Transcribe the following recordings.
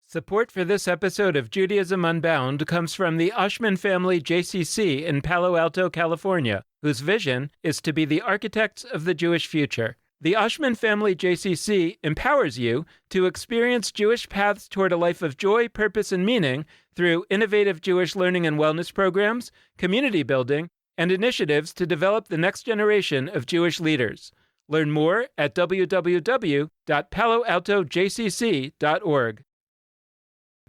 Support for this episode of Judaism Unbound comes from the Oshman Family JCC in Palo Alto, California, whose vision is to be the architects of the Jewish future. The Oshman Family JCC empowers you to experience Jewish paths toward a life of joy, purpose, and meaning through innovative Jewish learning and wellness programs, community building, and initiatives to develop the next generation of Jewish leaders. Learn more at www.paloaltojcc.org.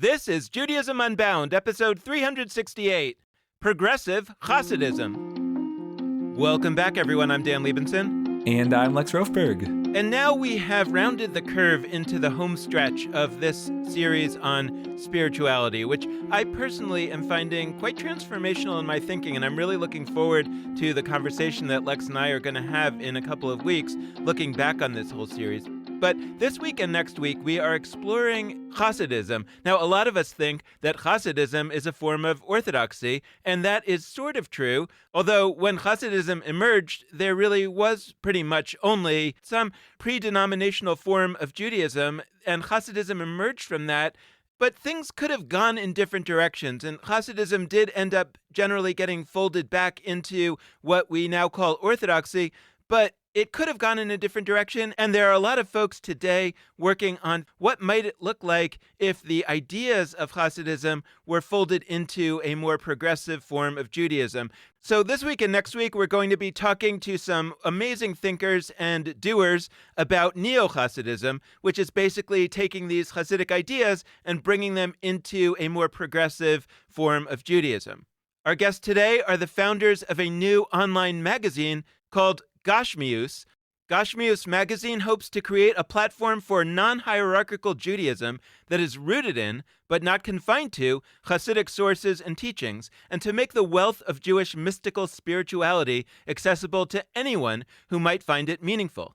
This is Judaism Unbound, episode 368, Progressive Hasidism. Welcome back, everyone. I'm Dan Liebenson. And I'm Lex Rofberg. And now we have rounded the curve into the home stretch of this series on spirituality, which I personally am finding quite transformational in my thinking, and I'm really looking forward to the conversation that Lex and I are going to have in a couple of weeks, looking back on this whole series. But this week and next week, we are exploring Hasidism. Now, a lot of us think that Hasidism is a form of orthodoxy, and that is sort of true, although when Hasidism emerged, there really was pretty much only some pre-denominational form of Judaism, and Hasidism emerged from that. But things could have gone in different directions, and Hasidism did end up generally getting folded back into what we now call orthodoxy, but it could have gone in a different direction, and there are a lot of folks today working on what might it look like if the ideas of Hasidism were folded into a more progressive form of Judaism. So this week and next week, we're going to be talking to some amazing thinkers and doers about Neo-Hasidism, which is basically taking these Hasidic ideas and bringing them into a more progressive form of Judaism. Our guests today are the founders of a new online magazine called Gashmius. Gashmius magazine hopes to create a platform for non-hierarchical Judaism that is rooted in, but not confined to, Hasidic sources and teachings, and to make the wealth of Jewish mystical spirituality accessible to anyone who might find it meaningful.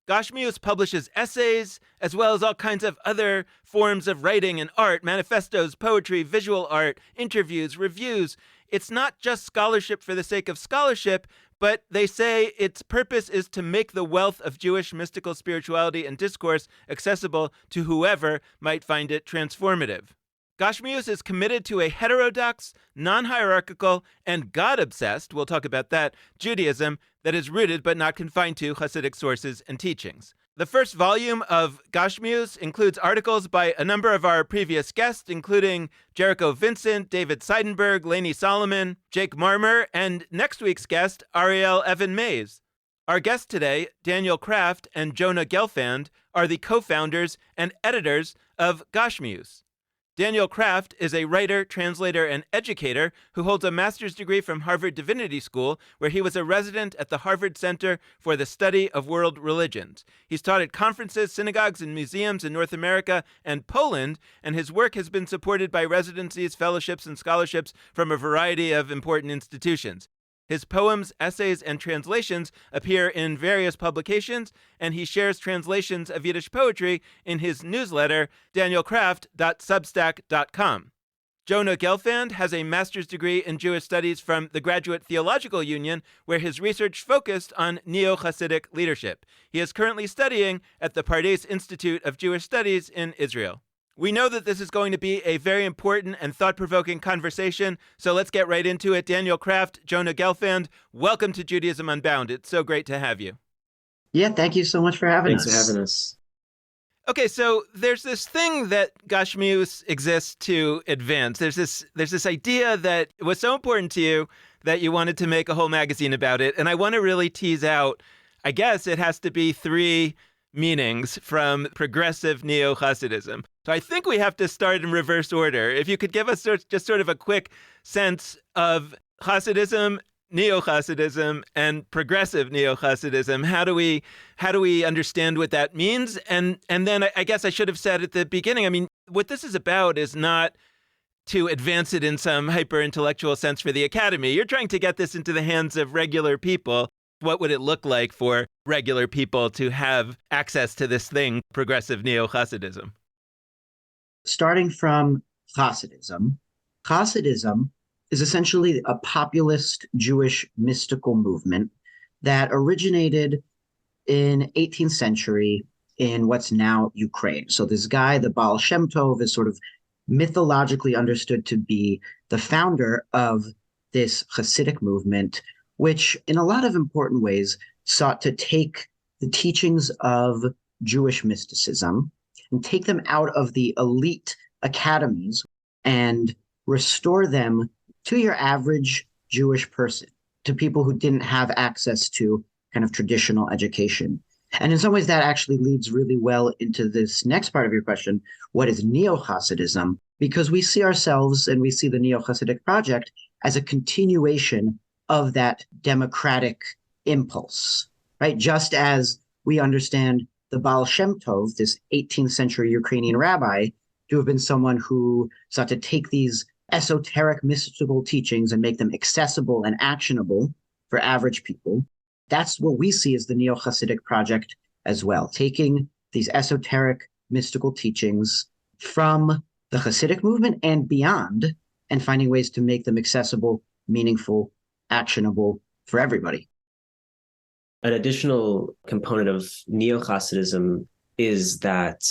Gashmius publishes essays, as well as all kinds of other forms of writing and art, manifestos, poetry, visual art, interviews, reviews. It's not just scholarship for the sake of scholarship, but they say its purpose is to make the wealth of Jewish mystical spirituality and discourse accessible to whoever might find it transformative. Gashmius is committed to a heterodox, non-hierarchical, and God-obsessed, we'll talk about that, Judaism that is rooted but not confined to Hasidic sources and teachings. The first volume of Gashmius includes articles by a number of our previous guests, including Jericho Vincent, David Seidenberg, Lainey Solomon, Jake Marmer, and next week's guest, Ariel Evan Mays. Our guests today, Daniel Kraft and Jonah Gelfand, are the co-founders and editors of Gashmius. Daniel Kraft is a writer, translator, and educator who holds a master's degree from Harvard Divinity School, where he was a resident at the Harvard Center for the Study of World Religions. He's taught at conferences, synagogues, and museums in North America and Poland, and his work has been supported by residencies, fellowships, and scholarships from a variety of important institutions. His poems, essays, and translations appear in various publications, and he shares translations of Yiddish poetry in his newsletter, danielkraft.substack.com. Jonah Gelfand has a master's degree in Jewish studies from the Graduate Theological Union, where his research focused on Neo-Hasidic leadership. He is currently studying at the Pardes Institute of Jewish Studies in Israel. We know that this is going to be a very important and thought-provoking conversation, so let's get right into it. Daniel Kraft, Jonah Gelfand, welcome to Judaism Unbound. It's so great to have you. Yeah, thank you so much for having us. Thanks for having us. Okay, so there's this thing that Gashmius exists to advance. There's this idea that it was so important to you that you wanted to make a whole magazine about it, and I want to really tease out, I guess it has to be three meanings from progressive Neo-Hasidism. So I think we have to start in reverse order. If you could give us just sort of a quick sense of Hasidism, Neo-Hasidism, and progressive Neo-Hasidism. How do we understand what that means? And then I guess I should have said at the beginning, I mean, what this is about is not to advance it in some hyper-intellectual sense for the academy. You're trying to get this into the hands of regular people. What would it look like for regular people to have access to this thing, progressive Neo-Hasidism? Starting from Hasidism, Hasidism is essentially a populist Jewish mystical movement that originated in 18th century in what's now Ukraine. So this guy, the Baal Shem Tov, is sort of mythologically understood to be the founder of this Hasidic movement, which in a lot of important ways sought to take the teachings of Jewish mysticism and take them out of the elite academies and restore them to your average Jewish person, to people who didn't have access to kind of traditional education. And in some ways, that actually leads really well into this next part of your question. What is Neo-Hasidism? Because we see ourselves and we see the Neo-Hasidic project as a continuation of that democratic impulse, right? Just as we understand the Baal Shem Tov, this 18th century Ukrainian rabbi, to have been someone who sought to take these esoteric mystical teachings and make them accessible and actionable for average people. That's what we see as the Neo-Hasidic project as well, taking these esoteric mystical teachings from the Hasidic movement and beyond and finding ways to make them accessible, meaningful, actionable for everybody. An additional component of Neo-Hasidism is that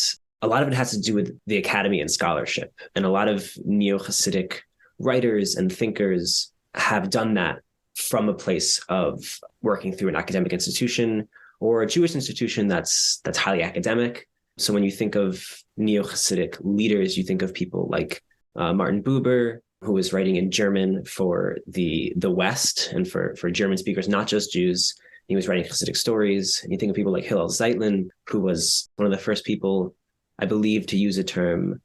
a lot of it has to do with the academy and scholarship. And a lot of Neo-Hasidic writers and thinkers have done that from a place of working through an academic institution or a Jewish institution that's highly academic. So when you think of Neo-Hasidic leaders, you think of people like Martin Buber, who was writing in German for the West and for German speakers, not just Jews. He was writing Hasidic stories. And you think of people like Hillel Zeitlin, who was one of the first people, I believe, to use a term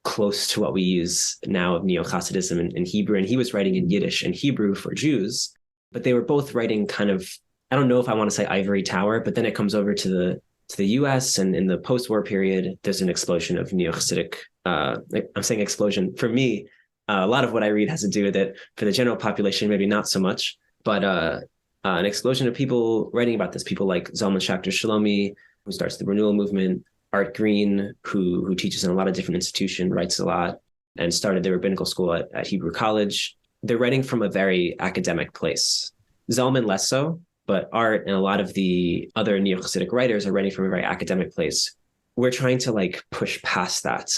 close to what we use now of Neo-Hasidism in Hebrew. And he was writing in Yiddish and Hebrew for Jews, but they were both writing kind of, I don't know if I want to say ivory tower, but then it comes over to the US, and in the post-war period, there's an explosion of Neo-Hasidic, I'm saying explosion. For me, a lot of what I read has to do with it. For the general population, maybe not so much, but an explosion of people writing about this, people like Zalman Schachter Shalomi, who starts the renewal movement, Art Green, who teaches in a lot of different institutions, writes a lot, and started the rabbinical school at Hebrew College. They're writing from a very academic place. Zalman less so, but Art and a lot of the other Neo-Hasidic writers are writing from a very academic place. We're trying to push past that.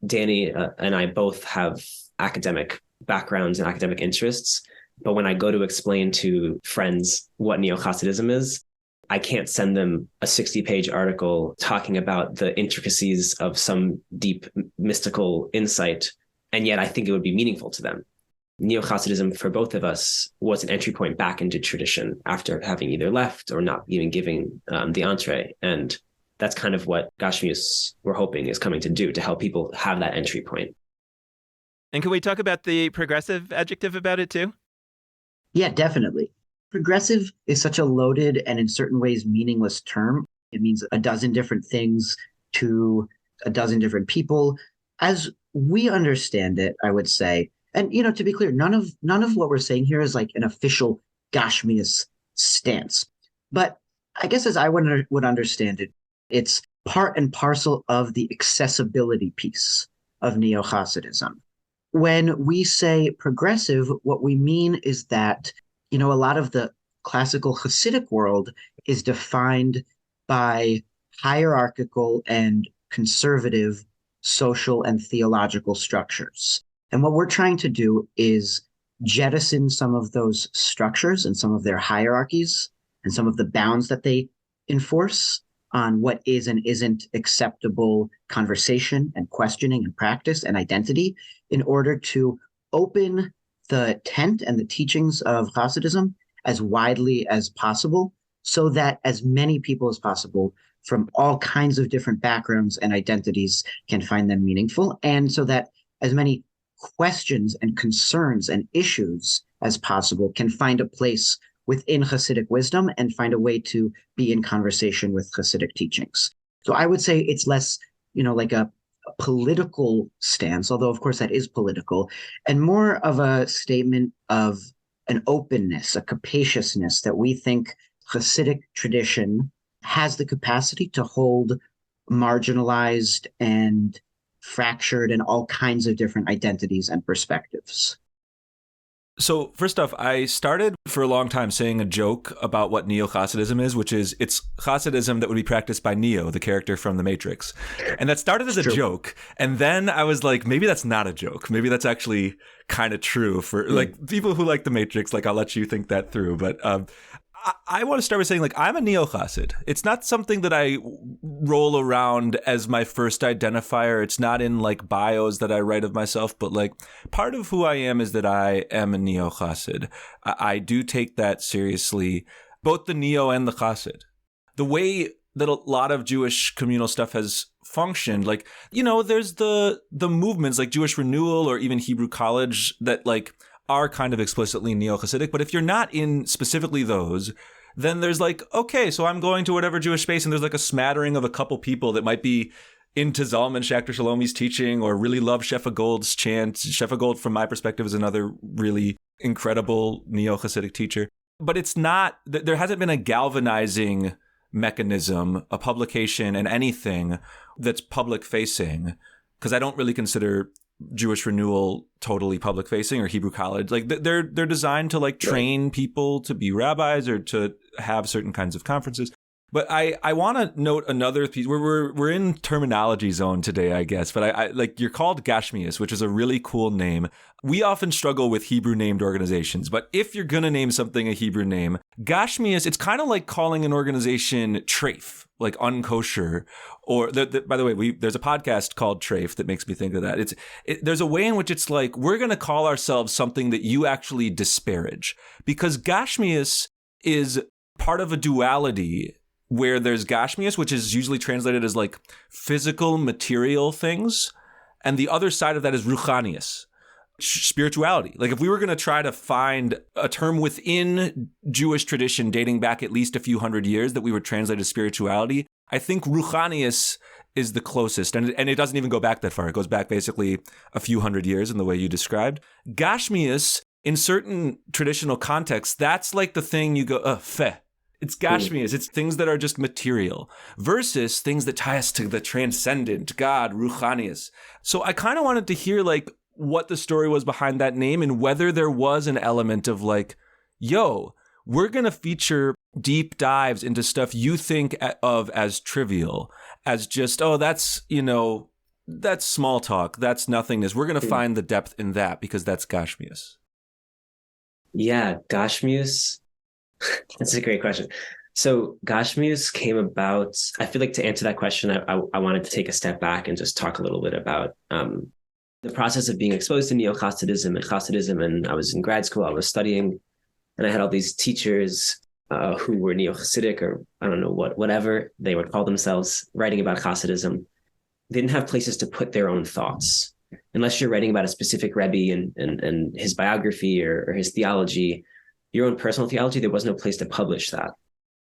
Danny and I both have academic backgrounds and academic interests, but when I go to explain to friends what Neo-Hasidism is, I can't send them a 60-page article talking about the intricacies of some deep mystical insight, and yet I think it would be meaningful to them. Neo-Hasidism for both of us was an entry point back into tradition after having either left or not even giving the entree. And that's kind of what Gashmius, we're hoping, is coming to do, to help people have that entry point. And can we talk about the progressive adjective about it too? Yeah, definitely. Progressive is such a loaded and in certain ways meaningless term. It means a dozen different things to a dozen different people. As we understand it, I would say, and to be clear, none of what we're saying here is like an official Gashmias stance. But I guess as I would understand it, it's part and parcel of the accessibility piece of Neo-Hasidism. When we say progressive, what we mean is that, a lot of the classical Hasidic world is defined by hierarchical and conservative social and theological structures. And what we're trying to do is jettison some of those structures and some of their hierarchies and some of the bounds that they enforce on what is and isn't acceptable conversation and questioning and practice and identity in order to open the tent and the teachings of Hasidism as widely as possible so that as many people as possible from all kinds of different backgrounds and identities can find them meaningful, and so that as many questions and concerns and issues as possible can find a place within Hasidic wisdom and find a way to be in conversation with Hasidic teachings. So I would say it's less, like a political stance, although of course that is political, and more of a statement of an openness, a capaciousness that we think Hasidic tradition has the capacity to hold marginalized and fractured and all kinds of different identities and perspectives. So first off, I started for a long time saying a joke about what Neo-Hasidism is, which is it's Hasidism that would be practiced by Neo, the character from The Matrix. And that started as a joke. And then I was like, maybe that's not a joke. Maybe that's actually kind of true for like people who like The Matrix. Like, I'll let you think that through. But I want to start by saying, like, I'm a neo-Hasid. It's not something that I roll around as my first identifier. It's not in, like, bios that I write of myself. But, like, part of who I am is that I am a neo-Hasid. I do take that seriously, both the neo and the Hasid. The way that a lot of Jewish communal stuff has functioned, like, you know, there's the movements like Jewish Renewal or even Hebrew College that, like, are kind of explicitly neo-Hasidic, but if you're not in specifically those, then there's like, okay, so I'm going to whatever Jewish space, and there's like a smattering of a couple people that might be into Zalman Schachter Shalomi's teaching or really love Shefa Gold's chant. Shefa Gold, from my perspective, is another really incredible neo-Hasidic teacher. But it's not, there hasn't been a galvanizing mechanism, a publication, and anything that's public-facing, because I don't really consider Jewish Renewal totally public facing or Hebrew College. Like they're designed to like train people to be rabbis or to have certain kinds of conferences. But I want to note another piece. We're in terminology zone today, I guess. But I like, you're called Gashmius, which is a really cool name. We often struggle with Hebrew named organizations, but if you're gonna name something a Hebrew name, Gashmius, it's kind of like calling an organization treif, like unkosher. Or by the way, there's a podcast called Treif that makes me think of that. There's a way in which it's like we're gonna call ourselves something that you actually disparage, because Gashmius is part of a duality where there's Gashmius, which is usually translated as like physical, material things. And the other side of that is Ruchanius, spirituality. Like if we were going to try to find a term within Jewish tradition dating back at least a few hundred years that we would translate as spirituality, I think Ruchanius is the closest. And it doesn't even go back that far. It goes back basically a few hundred years in the way you described. Gashmius, in certain traditional contexts, that's like the thing you go, feh. It's Gashmias. It's things that are just material versus things that tie us to the transcendent, God, Ruchanias. So I kind of wanted to hear like what the story was behind that name and whether there was an element of like, yo, we're going to feature deep dives into stuff you think of as trivial, as just, oh, that's, you know, that's small talk. That's nothingness. We're going to find the depth in that because that's Gashmias. Yeah, Gashmius. That's a great question. So Gashmius came about, I feel like to answer that question, I wanted to take a step back and just talk a little bit about the process of being exposed to Neo-Hasidism and Hasidism. And I was in grad school, I was studying, and I had all these teachers who were Neo-Hasidic or I don't know whatever they would call themselves, writing about Hasidism. They didn't have places to put their own thoughts. Unless you're writing about a specific Rebbe and his biography or his theology, your own personal theology, there was no place to publish that.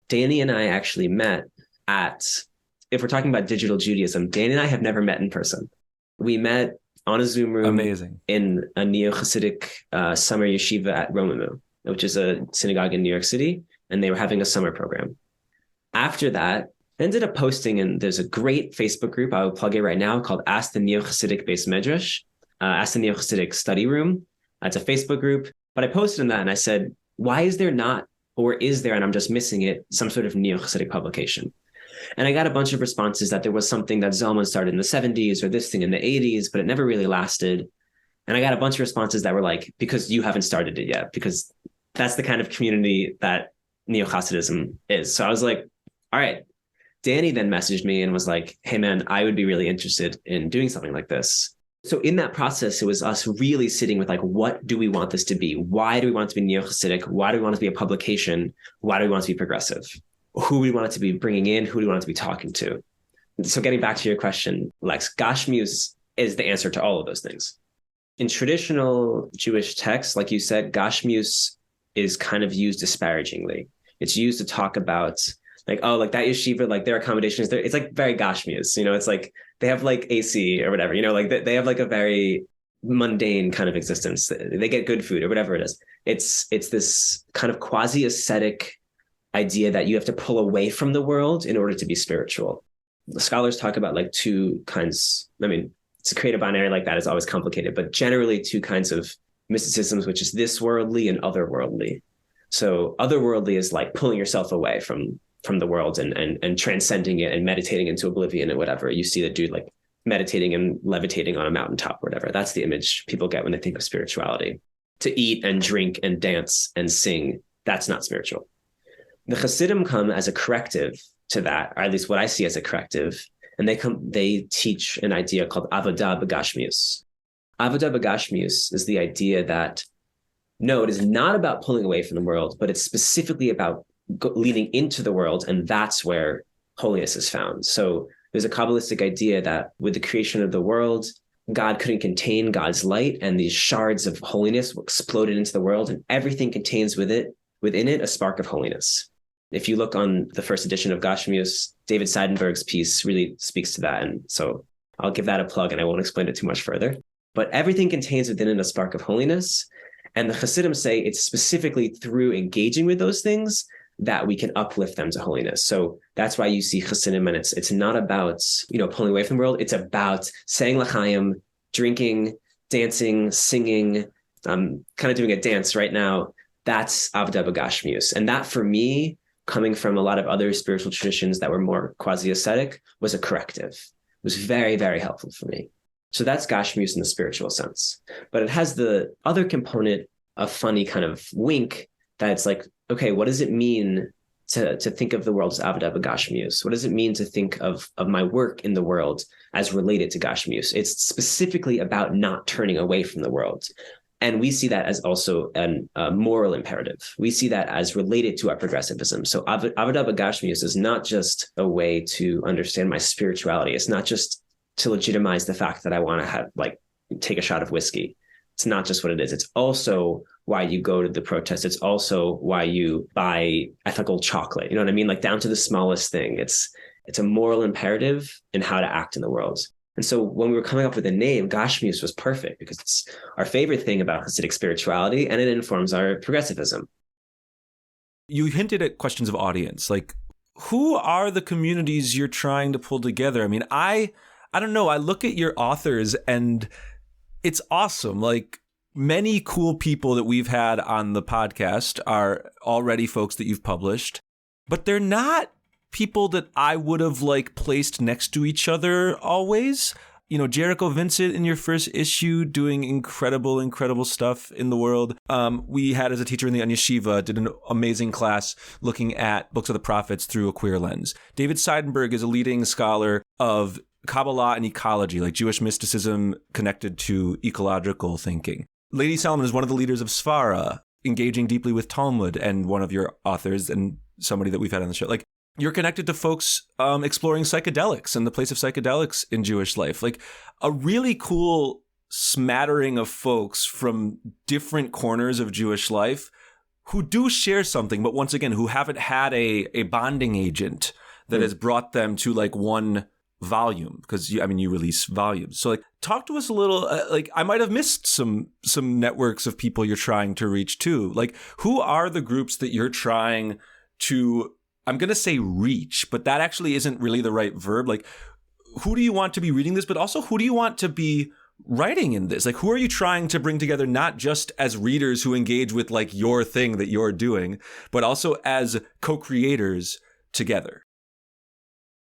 Danny and I actually met if we're talking about digital Judaism, Danny and I have never met in person. We met on a Zoom room. Amazing. In a neo-Hasidic summer yeshiva at Romemu, which is a synagogue in New York City, and they were having a summer program. After that, I ended up posting, and there's a great Facebook group, I will plug it right now, called Ask the Neo-Hasidic Beis Medrash, Ask the Neo-Hasidic Study Room. It's a Facebook group, but I posted in that and I said, why is there not, or is there, and I'm just missing it, some sort of neo-Hasidic publication? And I got a bunch of responses that there was something that Zalman started in the 70s or this thing in the 80s, but it never really lasted. And I got a bunch of responses that were like, because you haven't started it yet, because that's the kind of community that neo-Hasidism is. So I was like, all right. Danny then messaged me and was like, hey man, I would be really interested in doing something like this. So in that process, it was us really sitting with like, what do we want this to be? Why do we want it to be neo-Hasidic? Why do we want it to be a publication? Why do we want it to be progressive? Who do we want it to be bringing in? Who do we want it to be talking to? So getting back to your question, Lex, Gashmius is the answer to all of those things. In traditional Jewish texts, like you said, Gashmius is kind of used disparagingly. It's used to talk about like, oh, like that yeshiva, like their accommodations, it's like very Gashmius, you know, it's like they have like AC or whatever, you know, like they have like a very mundane kind of existence. They get good food or whatever it is. It's this kind of quasi-ascetic idea that you have to pull away from the world in order to be spiritual. The scholars talk about like two kinds. I mean, to create a binary like that is always complicated, but generally two kinds of mysticisms, which is this worldly and otherworldly. So otherworldly is like pulling yourself away from the world and transcending it and meditating into oblivion and whatever. You see the dude like meditating and levitating on a mountaintop or whatever. That's the image people get when they think of spirituality. To eat and drink and dance and sing, that's not spiritual. The Hasidim come as a corrective to that, or at least what I see as a corrective, and they teach an idea called avodah b'gashmius. Avodah b'gashmius is the idea that no, it is not about pulling away from the world, but it's specifically about leaning into the world, and that's where holiness is found. So there's a Kabbalistic idea that with the creation of the world, God couldn't contain God's light, and these shards of holiness exploded into the world, and everything contains within it a spark of holiness. If you look on the first edition of Gashmius, David Seidenberg's piece really speaks to that. And so I'll give that a plug and I won't explain it too much further. But everything contains within it a spark of holiness. And the Hasidim say it's specifically through engaging with those things that we can uplift them to holiness. So that's why you see Hasidim, and it's not about, pulling away from the world. It's about saying l'chaim, drinking, dancing, singing. I'm kind of doing a dance right now. That's Avodah b'Gashmius. And that for me, coming from a lot of other spiritual traditions that were more quasi-ascetic, was a corrective. It was very, very helpful for me. So that's Gashmius in the spiritual sense. But it has the other component, a funny kind of wink, that it's like, okay, what does it mean to think of the world as Avodah b'Gashmius? What does it mean to think of my work in the world as related to Gashmius? It's specifically about not turning away from the world. And we see that as also a moral imperative. We see that as related to our progressivism. So Avodah b'Gashmius is not just a way to understand my spirituality. It's not just to legitimize the fact that I want to take a shot of whiskey. It's not just what it is. It's also why you go to the protest. It's also why you buy ethical chocolate. You know what I mean? Like down to the smallest thing. It's a moral imperative in how to act in the world. And so when we were coming up with the name, Gashmius was perfect because it's our favorite thing about Hasidic spirituality, and it informs our progressivism. You hinted at questions of audience. Like, who are the communities you're trying to pull together? I mean, I don't know. I look at your authors and it's awesome. Like, many cool people that we've had on the podcast are already folks that you've published, but they're not people that I would have placed next to each other always. Jericho Vincent in your first issue doing incredible stuff in the world. We had as a teacher in the Yeshiva, did an amazing class looking at books of the prophets through a queer lens. David Seidenberg is a leading scholar of Kabbalah and ecology, like Jewish mysticism connected to ecological thinking. Lady Salomon is one of the leaders of Svara, engaging deeply with Talmud, and one of your authors and somebody that we've had on the show. You're connected to folks exploring psychedelics and the place of psychedelics in Jewish life. A really cool smattering of folks from different corners of Jewish life who do share something, but once again, who haven't had a bonding agent that has brought them to one volume, because you release volumes. So talk to us a little, I might have missed some networks of people you're trying to reach too. Who are the groups that you're trying to, I'm going to say reach, but that actually isn't really the right verb. Who do you want to be reading this, but also who do you want to be writing in this? Who are you trying to bring together, not just as readers who engage with your thing that you're doing, but also as co-creators together?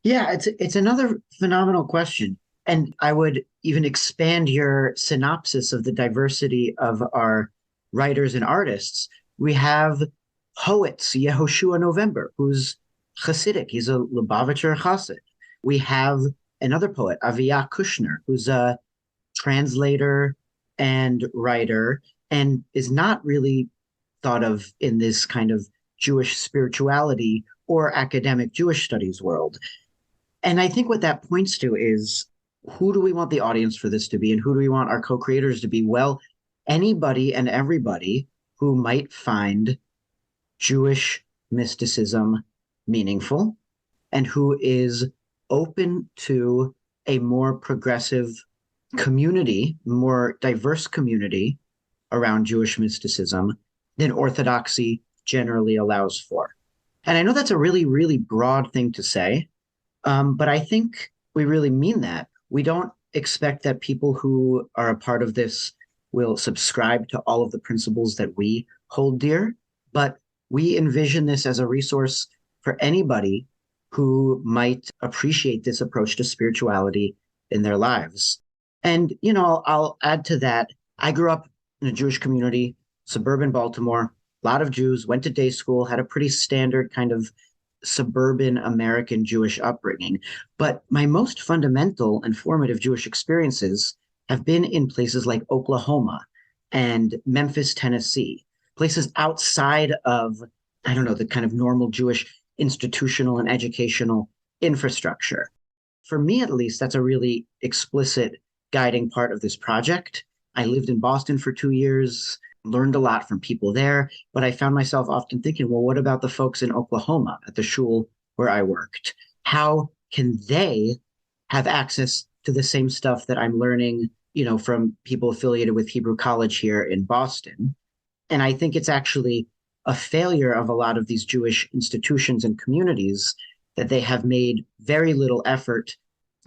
Yeah, it's another phenomenal question. And I would even expand your synopsis of the diversity of our writers and artists. We have poets, Yehoshua November, who's Hasidic. He's a Lubavitcher Chassid. We have another poet, Aviyah Kushner, who's a translator and writer and is not really thought of in this kind of Jewish spirituality or academic Jewish studies world. And I think what that points to is, who do we want the audience for this to be, and who do we want our co-creators to be? Well, anybody and everybody who might find Jewish mysticism meaningful and who is open to a more progressive community, more diverse community around Jewish mysticism than Orthodoxy generally allows for. And I know that's a really, really broad thing to say, but I think we really mean that. We don't expect that people who are a part of this will subscribe to all of the principles that we hold dear, but we envision this as a resource for anybody who might appreciate this approach to spirituality in their lives. And, I'll add to that. I grew up in a Jewish community, suburban Baltimore, a lot of Jews, went to day school, had a pretty standard kind of suburban American Jewish upbringing. But my most fundamental and formative Jewish experiences have been in places like Oklahoma and Memphis, Tennessee, places outside of, I don't know, the kind of normal Jewish institutional and educational infrastructure. For me, at least, that's a really explicit guiding part of this project. I lived in Boston for 2 years, learned a lot from people there, but I found myself often thinking, well, what about the folks in Oklahoma at the shul where I worked? How can they have access to the same stuff that I'm learning, from people affiliated with Hebrew College here in Boston? And I think it's actually a failure of a lot of these Jewish institutions and communities that they have made very little effort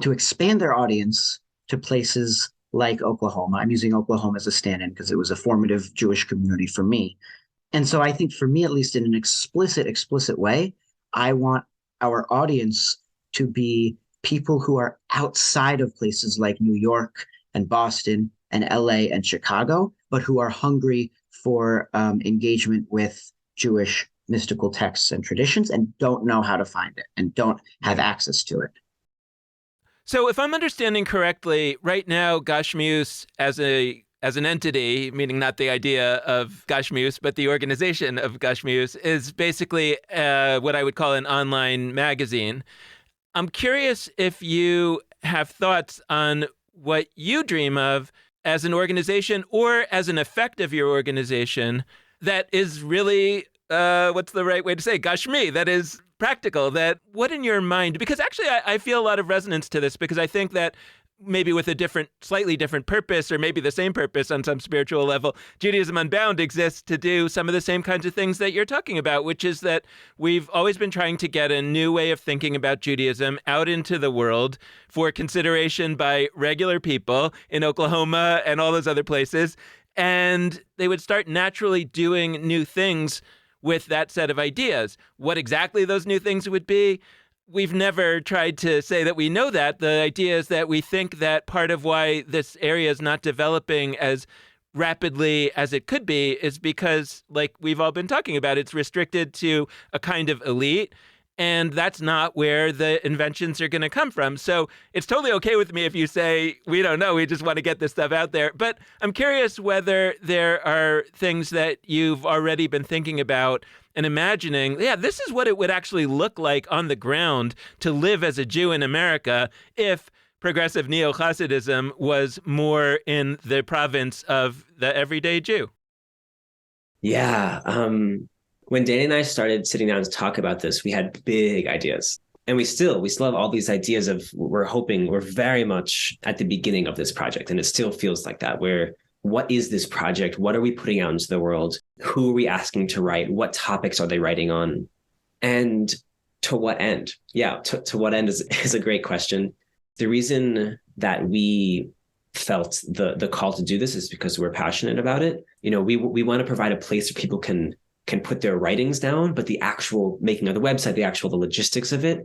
to expand their audience to places like Oklahoma. I'm using Oklahoma as a stand-in because it was a formative Jewish community for me. And so I think for me, at least in an explicit way, I want our audience to be people who are outside of places like New York and Boston and LA and Chicago, but who are hungry for engagement with Jewish mystical texts and traditions and don't know how to find it and don't have access to it. So if I'm understanding correctly, right now, Gashmius as an entity, meaning not the idea of Gashmius, but the organization of Gashmius, is basically what I would call an online magazine. I'm curious if you have thoughts on what you dream of as an organization or as an effect of your organization that is really, what's the right way to say, Gashmi, that is practical, that what in your mind, because actually I feel a lot of resonance to this, because I think that maybe with a slightly different purpose, or maybe the same purpose on some spiritual level, Judaism Unbound exists to do some of the same kinds of things that you're talking about, which is that we've always been trying to get a new way of thinking about Judaism out into the world for consideration by regular people in Oklahoma and all those other places. And they would start naturally doing new things with that set of ideas. What exactly those new things would be, we've never tried to say that we know that. The idea is that we think that part of why this area is not developing as rapidly as it could be is because, like we've all been talking about, it's restricted to a kind of elite. And that's not where the inventions are going to come from. So it's totally okay with me if you say, we don't know, we just want to get this stuff out there. But I'm curious whether there are things that you've already been thinking about and imagining, this is what it would actually look like on the ground to live as a Jew in America if progressive neo-Hasidism was more in the province of the everyday Jew. Yeah. When Danny and I started sitting down to talk about this, we had big ideas. And we still have all these ideas of, we're very much at the beginning of this project. And it still feels like that, what is this project? What are we putting out into the world? Who are we asking to write? What topics are they writing on? And to what end? Yeah, to what end is a great question. The reason that we felt the call to do this is because we're passionate about it. We want to provide a place where people can put their writings down, but the actual making of the website, the logistics of it,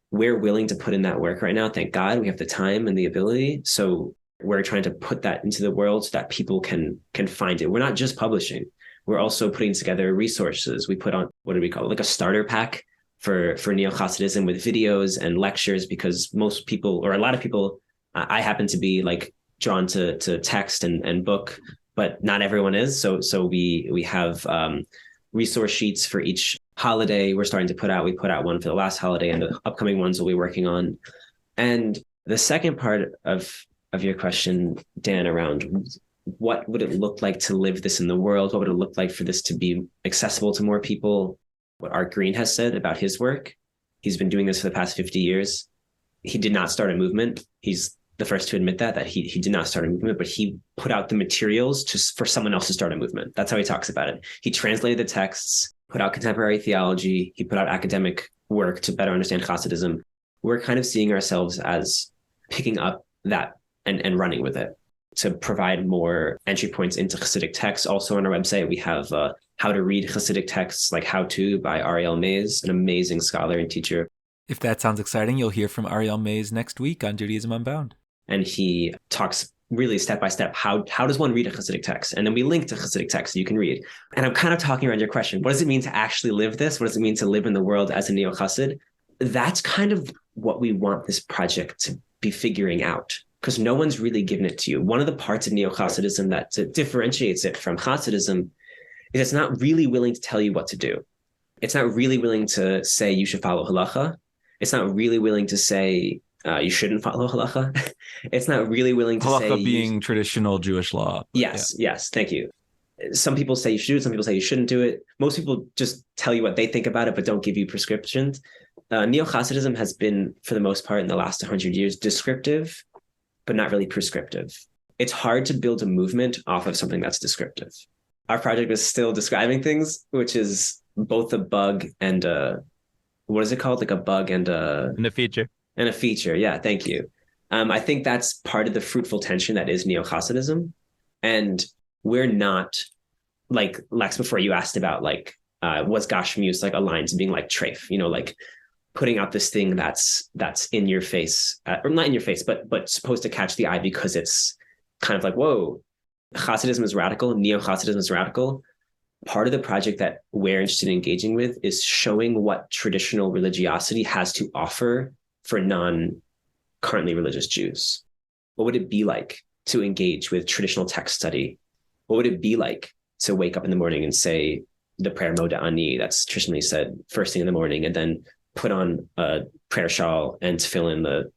we're willing to put in that work right now. Thank God we have the time and the ability. So we're trying to put that into the world so that people can find it. We're not just publishing. We're also putting together resources. We put on, what do we call it? Like a starter pack for Neo-Hasidism with videos and lectures, because most people, or a lot of people, I happen to be like drawn to text and book, but not everyone is. So we have resource sheets for each holiday we're starting to put out. We put out one for the last holiday, and the upcoming ones we'll be working on. And the second part of your question, Dan, around what would it look like to live this in the world? What would it look like for this to be accessible to more people? What Art Green has said about his work. He's been doing this for the past 50 years. He did not start a movement. He's the first to admit that he did not start a movement, but he put out the materials for someone else to start a movement. That's how he talks about it. He translated the texts, put out contemporary theology. He put out academic work to better understand Hasidism. We're kind of seeing ourselves as picking up that and running with it. to provide more entry points into Hasidic texts. Also on our website, we have How to Read Hasidic Texts, like How To by Ariel Mays, an amazing scholar and teacher. If that sounds exciting, you'll hear from Ariel Mays next week on Judaism Unbound. And he talks really step by step, how does one read a Hasidic text? And then we link to Hasidic texts you can read. And I'm kind of talking around your question. What does it mean to actually live this? What does it mean to live in the world as a neo-Hasid? That's kind of what we want this project to be figuring out, because no one's really given it to you. One of the parts of neo-Hasidism that differentiates it from Hasidism is it's not really willing to tell you what to do. It's not really willing to say you should follow halacha. It's not really willing to say you shouldn't follow halacha. It's not really willing to say... Halacha being traditional Jewish law. Yes, thank you. Some people say you should do it. Some people say you shouldn't do it. Most people just tell you what they think about it, but don't give you prescriptions. Neo-Hasidism has been, for the most part, in the last 100 years, descriptive, but not really prescriptive. It's hard to build a movement off of something that's descriptive. Our project is still describing things, which is both a bug and what is it called? Like a bug and a feature. And a feature. Yeah, thank you. I think that's part of the fruitful tension that is neo-Hasidism. And we're not, like Lex, before you asked about like, was Gashmius like aligned to being like treif, like putting out this thing that's in your face, or not in your face, but supposed to catch the eye because it's kind of like, whoa, Hasidism is radical, neo-Hasidism is radical. Part of the project that we're interested in engaging with is showing what traditional religiosity has to offer for non-currently religious Jews. What would it be like to engage with traditional text study? What would it be like to wake up in the morning and say the prayer Moda Ani that's traditionally said first thing in the morning, and then put on a prayer shawl and fill in the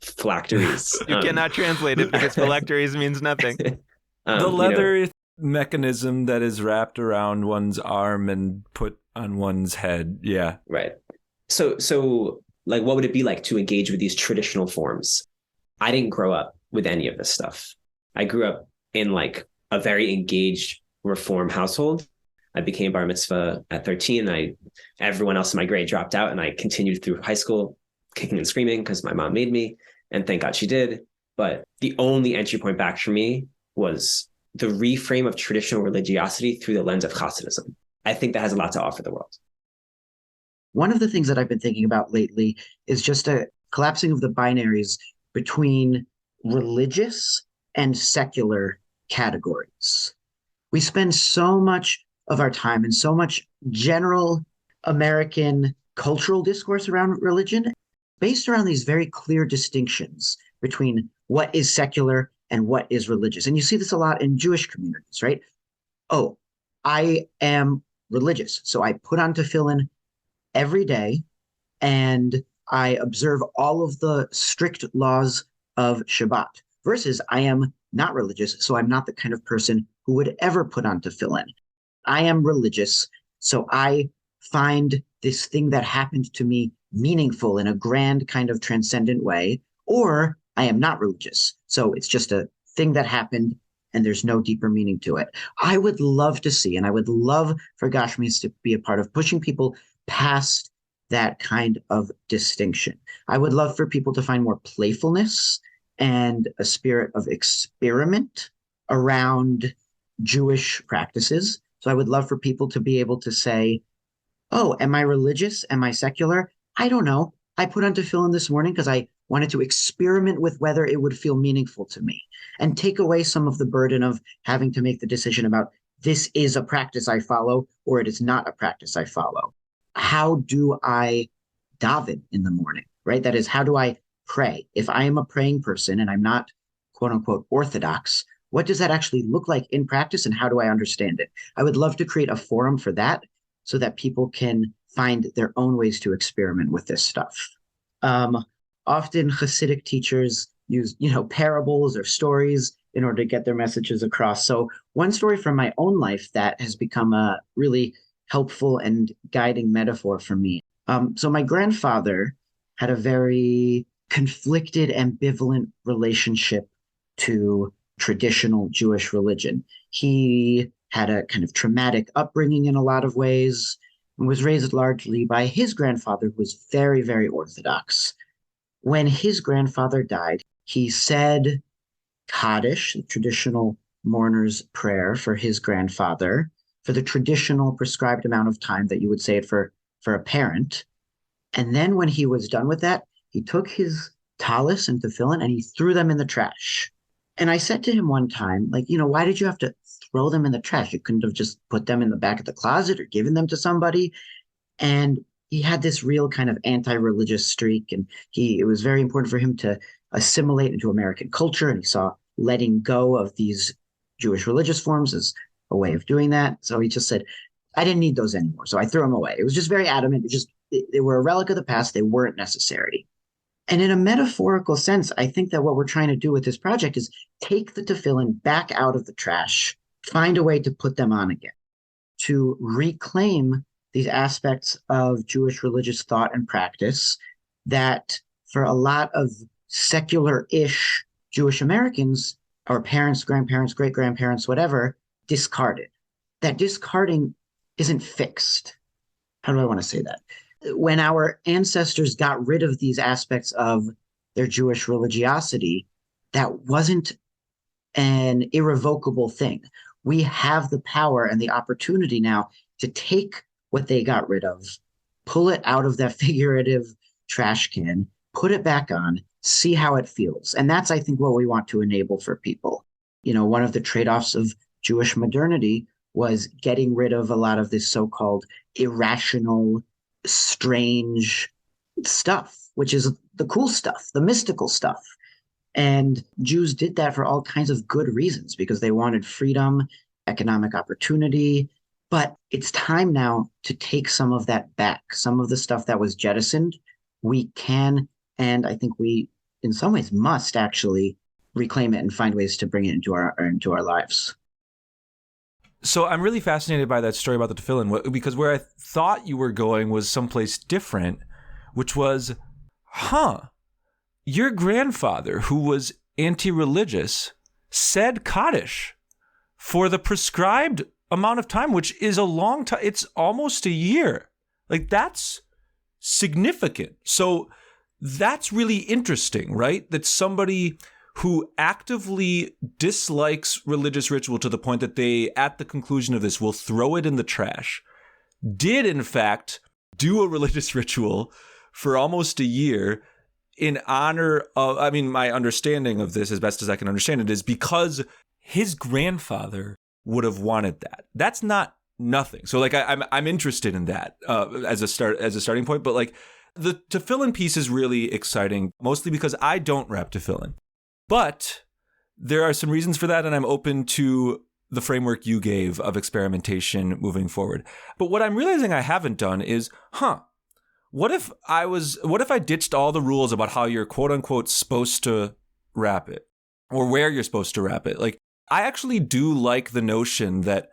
phylacteries? You cannot translate it because phylacteries means nothing. The leather mechanism that is wrapped around one's arm and put on one's head. Yeah. Right. So like, what would it be like to engage with these traditional forms? I didn't grow up with any of this stuff. I grew up in like a very engaged Reform household. I became bar mitzvah at 13. Everyone else in my grade dropped out, and I continued through high school kicking and screaming because my mom made me, and thank God she did. But the only entry point back for me was the reframe of traditional religiosity through the lens of Hasidism. I think that has a lot to offer the world. One of the things that I've been thinking about lately is just a collapsing of the binaries between religious and secular categories. We spend so much of our time and so much general American cultural discourse around religion based around these very clear distinctions between what is secular and what is religious. And you see this a lot in Jewish communities, right? Oh, I am religious, so I put on tefillin every day, and I observe all of the strict laws of Shabbat, versus I am not religious, so I'm not the kind of person who would ever put on tefillin. I am religious, so I find this thing that happened to me meaningful in a grand kind of transcendent way, or I am not religious, so it's just a thing that happened and there's no deeper meaning to it. I would love to see, and I would love for Gashmias to be a part of pushing people past that kind of distinction. I would love for people to find more playfulness and a spirit of experiment around Jewish practices. So I would love for people to be able to say, oh, am I religious? Am I secular? I don't know. I put on tefillin this morning because I wanted to experiment with whether it would feel meaningful to me and take away some of the burden of having to make the decision about this is a practice I follow or it is not a practice I follow. How do I daven in the morning, right? That is, how do I pray? If I am a praying person and I'm not, quote unquote, orthodox, what does that actually look like in practice and how do I understand it? I would love to create a forum for that so that people can find their own ways to experiment with this stuff. Often Hasidic teachers use, parables or stories in order to get their messages across. So one story from my own life that has become a really helpful and guiding metaphor for me. So my grandfather had a very conflicted, ambivalent relationship to traditional Jewish religion. He had a kind of traumatic upbringing in a lot of ways and was raised largely by his grandfather, who was very, very Orthodox. When his grandfather died, he said Kaddish, the traditional mourner's prayer for his grandfather, for the traditional prescribed amount of time that you would say it for a parent. And then when he was done with that, he took his tallis and tefillin and he threw them in the trash. And I said to him one time, like, why did you have to throw them in the trash? You couldn't have just put them in the back of the closet or given them to somebody. And he had this real kind of anti-religious streak, and it was very important for him to assimilate into American culture. And he saw letting go of these Jewish religious forms as a way of doing that. So he just said, I didn't need those anymore. So I threw them away. It was just very adamant. They were a relic of the past. They weren't necessary. And in a metaphorical sense, I think that what we're trying to do with this project is take the tefillin back out of the trash, find a way to put them on again, to reclaim these aspects of Jewish religious thought and practice that for a lot of secular-ish Jewish Americans, our parents, grandparents, great-grandparents, whatever, discarded. That discarding isn't fixed. How do I want to say that? When our ancestors got rid of these aspects of their Jewish religiosity, that wasn't an irrevocable thing. We have the power and the opportunity now to take what they got rid of, pull it out of that figurative trash can, put it back on, see how it feels. And that's, I think, what we want to enable for people. One of the trade-offs of Jewish modernity was getting rid of a lot of this so-called irrational, strange stuff, which is the cool stuff, the mystical stuff. And Jews did that for all kinds of good reasons, because they wanted freedom, economic opportunity. But it's time now to take some of that back. Some of the stuff that was jettisoned, we can, and I think we, in some ways, must actually reclaim it and find ways to bring it into our lives. So I'm really fascinated by that story about the tefillin, because where I thought you were going was someplace different, which was, your grandfather, who was anti-religious, said Kaddish for the prescribed amount of time, which is a long time. It's almost a year. Like, that's significant. So that's really interesting, right? That somebody who actively dislikes religious ritual to the point that they, at the conclusion of this, will throw it in the trash, did in fact do a religious ritual for almost a year in honor of, my understanding of this, as best as I can understand it, is because his grandfather would have wanted that. That's not nothing. So like I'm interested in that as a starting point. But like the tefillin piece is really exciting, mostly because I don't wrap tefillin. But there are some reasons for that, and I'm open to the framework you gave of experimentation moving forward. But what I'm realizing I haven't done is, what if I ditched all the rules about how you're quote unquote supposed to wrap it or where you're supposed to wrap it? Like, I actually do like the notion that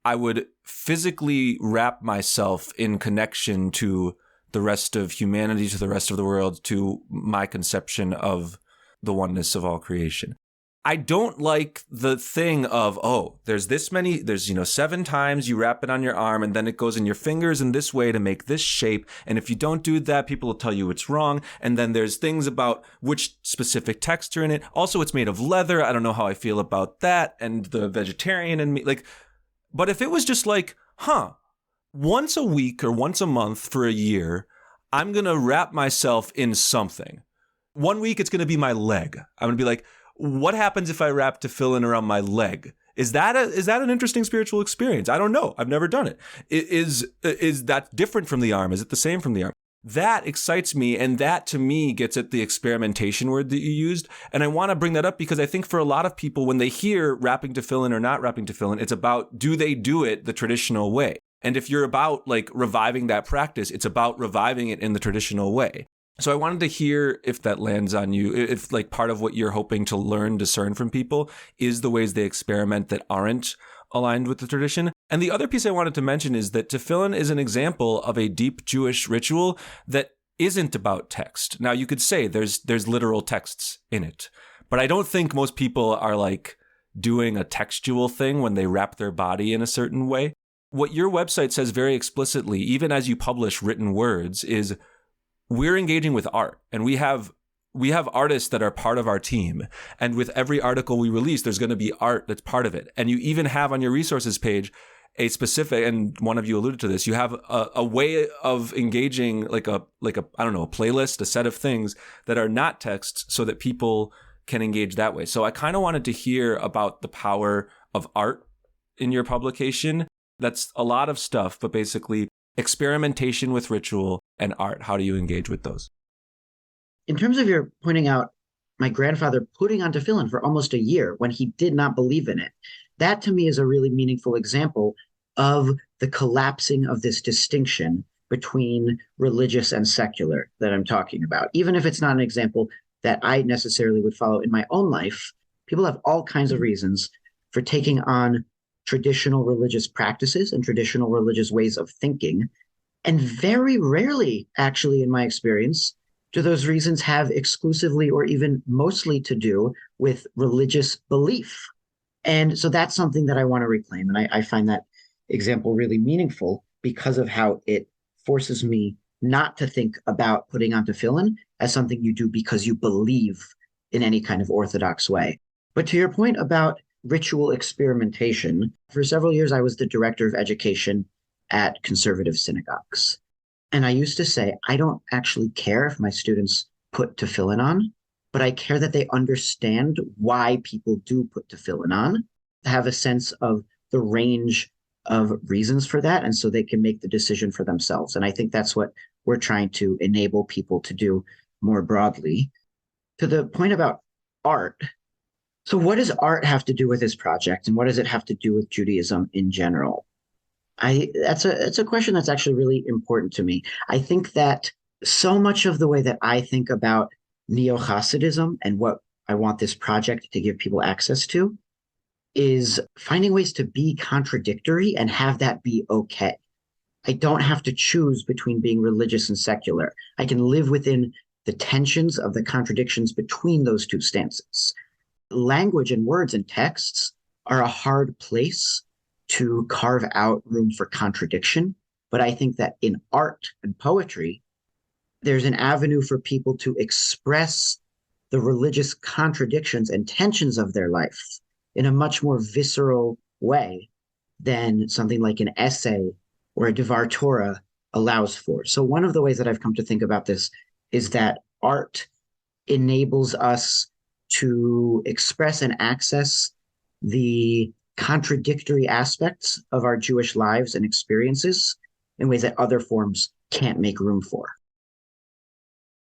I would physically wrap myself in connection to the rest of humanity, to the rest of the world, to my conception of the oneness of all creation. I don't like the thing of, there's 7 times you wrap it on your arm and then it goes in your fingers in this way to make this shape. And if you don't do that, people will tell you it's wrong. And then there's things about which specific texture in it. Also, it's made of leather. I don't know how I feel about that. And the vegetarian in me, but if it was just like, once a week or once a month for a year, I'm going to wrap myself in something. 1 week, it's going to be my leg. I'm going to be like, what happens if I wrap tefillin around my leg? Is that an interesting spiritual experience? I don't know. I've never done it. Is that different from the arm? Is it the same from the arm? That excites me, and that to me gets at the experimentation word that you used. And I want to bring that up because I think for a lot of people, when they hear wrapping tefillin or not wrapping tefillin, it's about, do they do it the traditional way? And if you're about reviving that practice, it's about reviving it in the traditional way. So I wanted to hear if that lands on you, if part of what you're hoping to discern from people is the ways they experiment that aren't aligned with the tradition. And the other piece I wanted to mention is that tefillin is an example of a deep Jewish ritual that isn't about text. Now, you could say there's literal texts in it, but I don't think most people are doing a textual thing when they wrap their body in a certain way. What your website says very explicitly, even as you publish written words, is we're engaging with art, and we have we have artists that are part of our team. And with every article we release, there's going to be art that's part of it. And you even have on your resources page a specific, and one of you alluded to this, you have a way of engaging like a I don't know, a playlist, a set of things that are not text so that people can engage that way. So I kind of wanted to hear about the power of art in your publication. That's a lot of stuff, but basically experimentation with ritual and art. How do you engage with those? In terms of your pointing out my grandfather putting on tefillin for almost a year when he did not believe in it, that to me is a really meaningful example of the collapsing of this distinction between religious and secular that I'm talking about. Even if it's not an example that I necessarily would follow in my own life, people have all kinds of reasons for taking on traditional religious practices and traditional religious ways of thinking. And very rarely, actually, in my experience, do those reasons have exclusively or even mostly to do with religious belief. And so that's something that I want to reclaim. And I find that example really meaningful because of how it forces me not to think about putting on tefillin as something you do because you believe in any kind of orthodox way. But to your point about ritual experimentation, for several years I was the director of education at conservative synagogues. And I used to say, I don't actually care if my students put tefillin on, but I care that they understand why people do put tefillin on, have a sense of the range of reasons for that, and so they can make the decision for themselves. And I think that's what we're trying to enable people to do more broadly. To the point about art, so what does art have to do with this project, and what does it have to do with Judaism in general? That's a question that's actually really important to me. I think that so much of the way that I think about neo-Hasidism and what I want this project to give people access to is finding ways to be contradictory and have that be okay. I don't have to choose between being religious and secular. I can live within the tensions of the contradictions between those two stances. Language and words and texts are a hard place to carve out room for contradiction. But I think that in art and poetry, there's an avenue for people to express the religious contradictions and tensions of their life in a much more visceral way than something like an essay or a Devar Torah allows for. So one of the ways that I've come to think about this is that art enables us to express and access the contradictory aspects of our Jewish lives and experiences in ways that other forms can't make room for.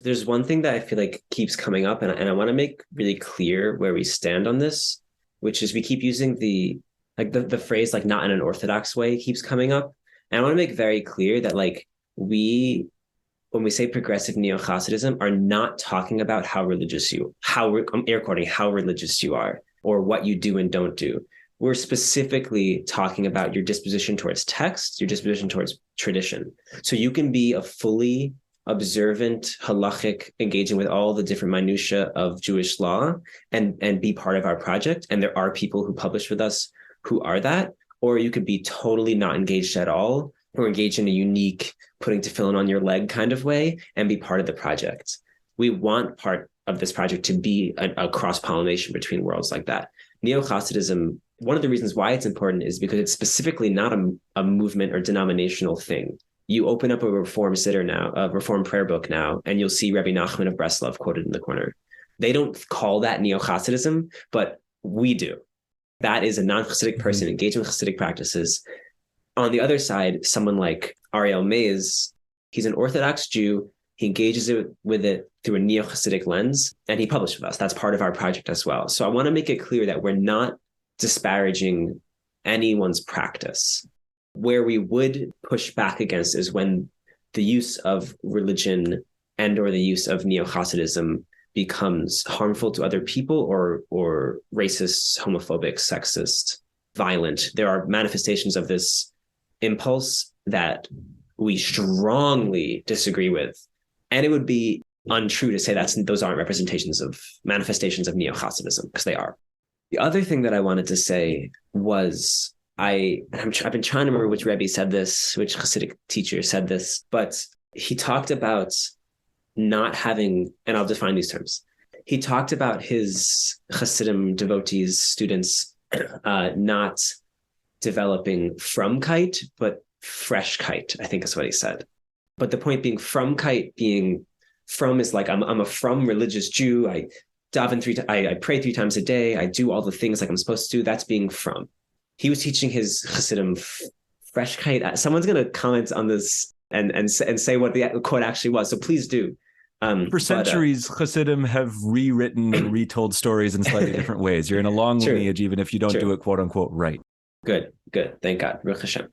There's one thing that I feel like keeps coming up, and I want to make really clear where we stand on this, which is we keep using the phrase like not in an orthodox way keeps coming up. And I want to make very clear that like when we say progressive neo-Hasidism, are not talking about how religious I'm air quoting, how religious you are or what you do and don't do. We're specifically talking about your disposition towards text, your disposition towards tradition. So you can be a fully observant, halachic, engaging with all the different minutiae of Jewish law and be part of our project. And there are people who publish with us who are that, or you could be totally not engaged at all or engage in a unique putting tefillin on your leg kind of way and be part of the project. We want part of this project to be a cross-pollination between worlds like that. Neo-Hasidism, one of the reasons why it's important is because it's specifically not a movement or denominational thing. You open up a Reform Siddur now, a Reform prayer book now, and you'll see Rabbi Nachman of Breslov quoted in the corner. They don't call that neo-Hasidism, but we do. That is a non-Hasidic person engaging with Hasidic practices. On the other side, someone like Ariel Mays, he's an Orthodox Jew. He engages with it through a neo-Hasidic lens, and he published with us. That's part of our project as well. So I want to make it clear that we're not disparaging anyone's practice. Where we would push back against is when the use of religion and or the use of neo-Hasidism becomes harmful to other people or racist, homophobic, sexist, violent. There are manifestations of this impulse that we strongly disagree with. And it would be untrue to say those aren't manifestations of neo-Hasidism, because they are. The other thing that I wanted to say was I've been trying to remember which Rebbe said this, which Hasidic teacher said this, but he talked about not having, and I'll define these terms. He talked about his Hasidim devotees, students, not developing frumkeit, but freshkeit, I think is what he said. But the point being, frumkeit being, from is like, I'm a from religious Jew. I daven I pray 3 times a day. I do all the things like I'm supposed to do. That's being from. He was teaching his Hasidim freshkeit. Someone's going to comment on this and say what the quote actually was. So please do. For centuries, Hasidim have rewritten and retold stories in slightly different ways. You're in a long lineage, even if you don't do it, quote unquote, right. Good. Thank God. Baruch Hashem.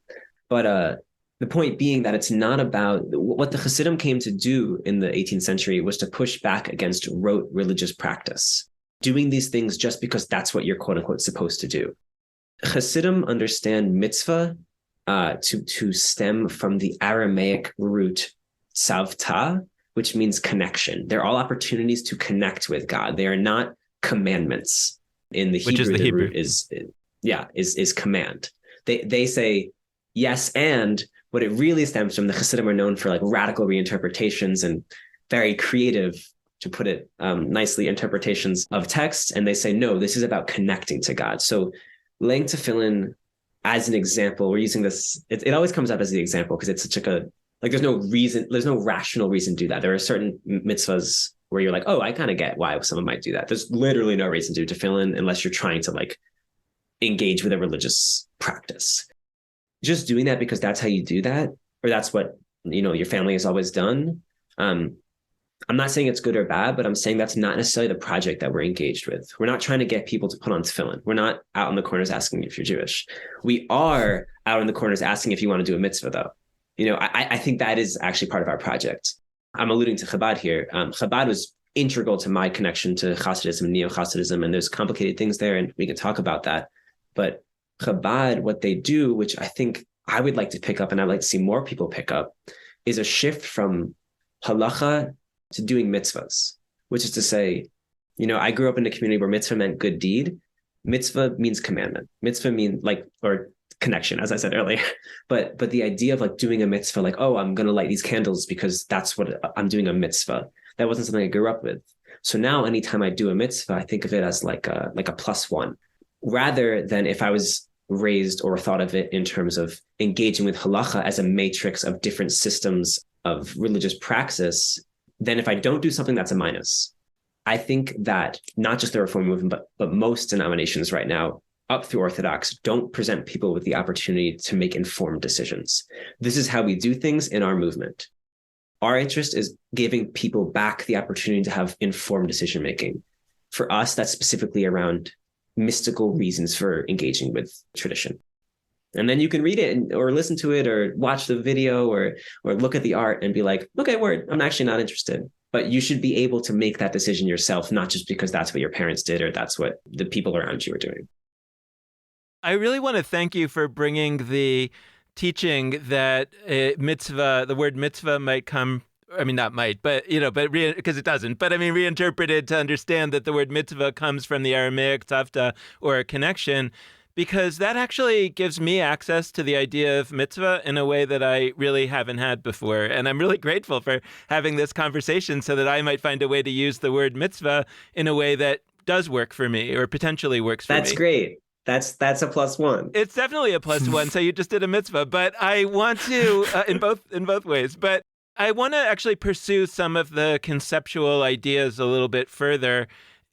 But the point being that it's not about what the Hasidim came to do in the 18th century was to push back against rote religious practice, doing these things just because that's what you're, quote unquote, supposed to do. Hasidim understand mitzvah to stem from the Aramaic root savta, which means connection. They're all opportunities to connect with God. They are not commandments. In the Hebrew, the root is command. They say yes, and what it really stems from, the Hasidim are known for like radical reinterpretations and very creative, to put it nicely, interpretations of texts. And they say, no, this is about connecting to God. So laying tefillin as an example, we're using this, it always comes up as the example because it's such like there's no rational reason to do that. There are certain mitzvahs where you're like, oh, I kind of get why someone might do that. There's literally no reason to do tefillin unless you're trying to like engage with a religious practice. Just doing that because that's how you do that, or that's what, your family has always done. I'm not saying it's good or bad, but I'm saying that's not necessarily the project that we're engaged with. We're not trying to get people to put on tefillin. We're not out in the corners asking if you're Jewish. We are out in the corners asking if you want to do a mitzvah, though. I think that is actually part of our project. I'm alluding to Chabad here. Chabad was integral to my connection to Hasidism and Neo-Hasidism, and there's complicated things there, and we can talk about that. But Chabad, what they do, which I think I would like to pick up and I'd like to see more people pick up, is a shift from halacha to doing mitzvahs, which is to say, I grew up in a community where mitzvah meant good deed. Mitzvah means commandment. Mitzvah means or connection, as I said earlier. But the idea of like doing a mitzvah, like, oh, I'm going to light these candles because that's what I'm doing, a mitzvah. That wasn't something I grew up with. So now anytime I do a mitzvah, I think of it as like a +1, rather than if I was raised or thought of it in terms of engaging with halacha as a matrix of different systems of religious praxis. Then if I don't do something, that's a minus. I think that not just the Reform movement, but most denominations right now, up through Orthodox, don't present people with the opportunity to make informed decisions. This is how we do things in our movement. Our interest is giving people back the opportunity to have informed decision-making. For us, that's specifically around mystical reasons for engaging with tradition. And then you can read it or listen to it or watch the video or look at the art and be like, okay, word, I'm actually not interested. But you should be able to make that decision yourself, not just because that's what your parents did or that's what the people around you are doing. I really want to thank you for bringing the teaching that mitzvah, the word mitzvah might come, I mean, not might, but, because it doesn't, but I mean, reinterpreted to understand that the word mitzvah comes from the Aramaic tavta, or a connection, because that actually gives me access to the idea of mitzvah in a way that I really haven't had before. And I'm really grateful for having this conversation so that I might find a way to use the word mitzvah in a way that does work for me or potentially works for me. That's great. That's a +1. It's definitely a +1. So you just did a mitzvah, but I want to in both ways. But I want to actually pursue some of the conceptual ideas a little bit further.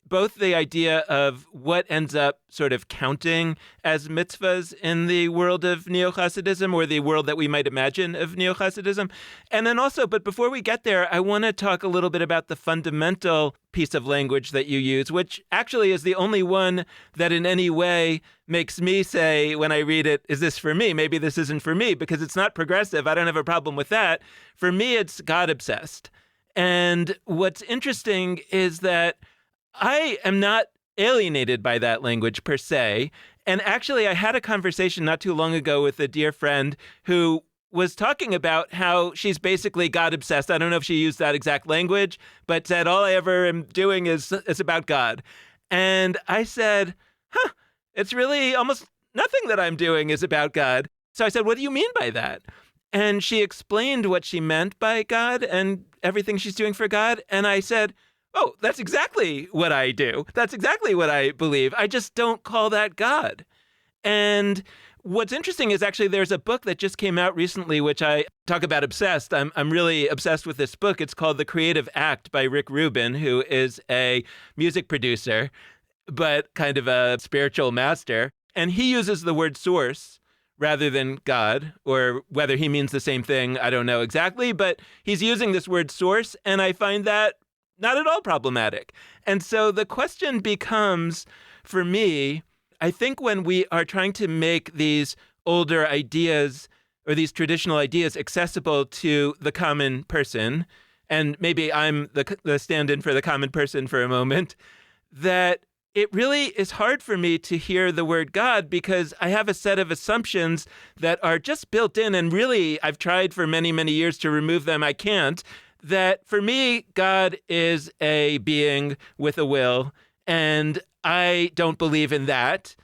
Both the idea of what ends up sort of counting as mitzvahs in the world of Neo-Hasidism, or the world that we might imagine of Neo-Hasidism. And then also, but before we get there, I want to talk a little bit about the fundamental piece of language that you use, which actually is the only one that in any way makes me say, when I read it, is this for me? Maybe this isn't for me, because it's not progressive. I don't have a problem with that. For me, it's God-obsessed. And what's interesting is that I am not alienated by that language per se. And actually, I had a conversation not too long ago with a dear friend who was talking about how she's basically God obsessed. I don't know if she used that exact language, but said, all I ever am doing is about God. And I said, it's really almost nothing that I'm doing is about God. So I said, what do you mean by that? And she explained what she meant by God and everything she's doing for God. And I said, oh, that's exactly what I do. That's exactly what I believe. I just don't call that God. And what's interesting is actually there's a book that just came out recently, which I talk about obsessed. I'm really obsessed with this book. It's called The Creative Act by Rick Rubin, who is a music producer, but kind of a spiritual master. And he uses the word source rather than God, or whether he means the same thing, I don't know exactly, but he's using this word source, and I find that not at all problematic. And so the question becomes, for me, I think when we are trying to make these older ideas or these traditional ideas accessible to the common person, and maybe I'm the stand-in for the common person for a moment, that it really is hard for me to hear the word God because I have a set of assumptions that are just built in, and really I've tried for many, many years to remove them. I can't. That for me, God is a being with a will, and I don't believe in that.